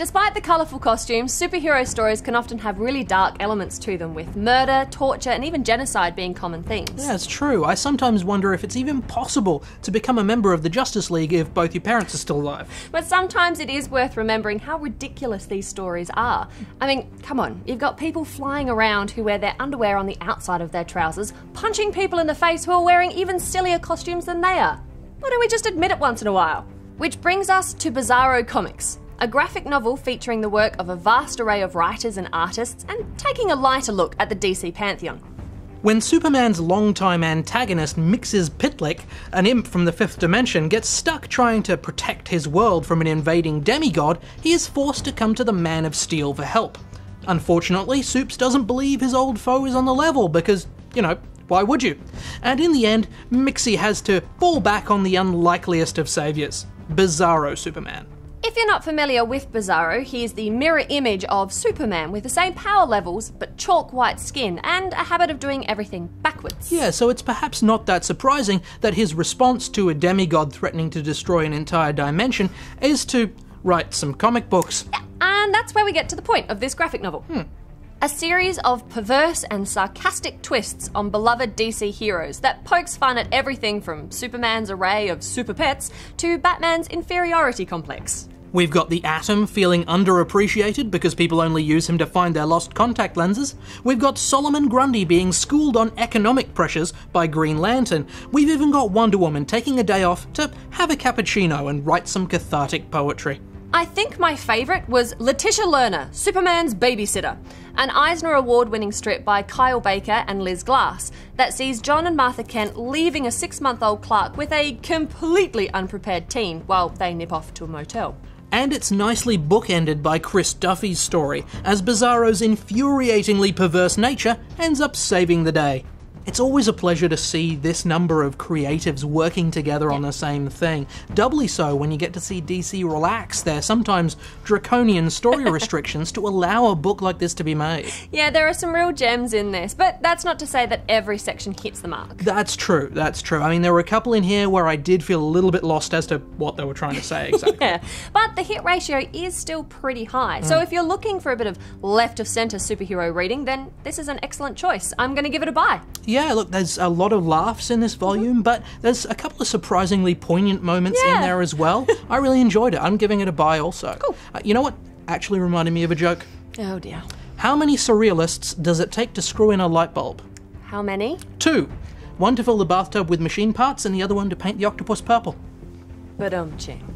Despite the colourful costumes, superhero stories can often have really dark elements to them, with murder, torture, and even genocide being common themes. Yeah, it's true. I sometimes wonder if it's even possible to become a member of the Justice League if both your parents are still alive. But sometimes it is worth remembering how ridiculous these stories are. I mean, come on, you've got people flying around who wear their underwear on the outside of their trousers, punching people in the face who are wearing even sillier costumes than they are. Why don't we just admit it once in a while? Which brings us to Bizarro Comics, a graphic novel featuring the work of a vast array of writers and artists and taking a lighter look at the DC pantheon. When Superman's longtime antagonist Mixes Pitlick, an imp from the fifth dimension, gets stuck trying to protect his world from an invading demigod, he is forced to come to the Man of Steel for help. Unfortunately, Supes doesn't believe his old foe is on the level because, why would you? And in the end, Mixie has to fall back on the unlikeliest of saviours, Bizarro Superman. If you're not familiar with Bizarro, he is the mirror image of Superman with the same power levels but chalk white skin and a habit of doing everything backwards. Yeah, so it's perhaps not that surprising that his response to a demigod threatening to destroy an entire dimension is to write some comic books. Yeah, and that's where we get to the point of this graphic novel. A series of perverse and sarcastic twists on beloved DC heroes that pokes fun at everything from Superman's array of super pets to Batman's inferiority complex. We've got the Atom feeling underappreciated because people only use him to find their lost contact lenses. We've got Solomon Grundy being schooled on economic pressures by Green Lantern. We've even got Wonder Woman taking a day off to have a cappuccino and write some cathartic poetry. I think my favourite was Letitia Lerner, Superman's Babysitter, an Eisner Award-winning strip by Kyle Baker and Liz Glass that sees John and Martha Kent leaving a 6-month-old Clark with a completely unprepared teen while they nip off to a motel. And it's nicely bookended by Chris Duffy's story, as Bizarro's infuriatingly perverse nature ends up saving the day. It's always a pleasure to see this number of creatives working together on the same thing. Doubly so when you get to see DC relax their sometimes draconian story restrictions to allow a book like this to be made. Yeah, there are some real gems in this, but that's not to say that every section hits the mark. That's true, that's true. I mean, there were a couple in here where I did feel a little bit lost as to what they were trying to say exactly. Yeah, but the hit ratio is still pretty high. So if you're looking for a bit of left-of-centre superhero reading, then this is an excellent choice. I'm going to give it a buy. Yeah, look, there's a lot of laughs in this volume, but there's a couple of surprisingly poignant moments in there as well. I really enjoyed it. I'm giving it a buy also. Cool. You know what actually reminded me of a joke? Oh dear. How many surrealists does it take to screw in a light bulb? How many? 2. One to fill the bathtub with machine parts and the other one to paint the octopus purple. Ba-dum-ching.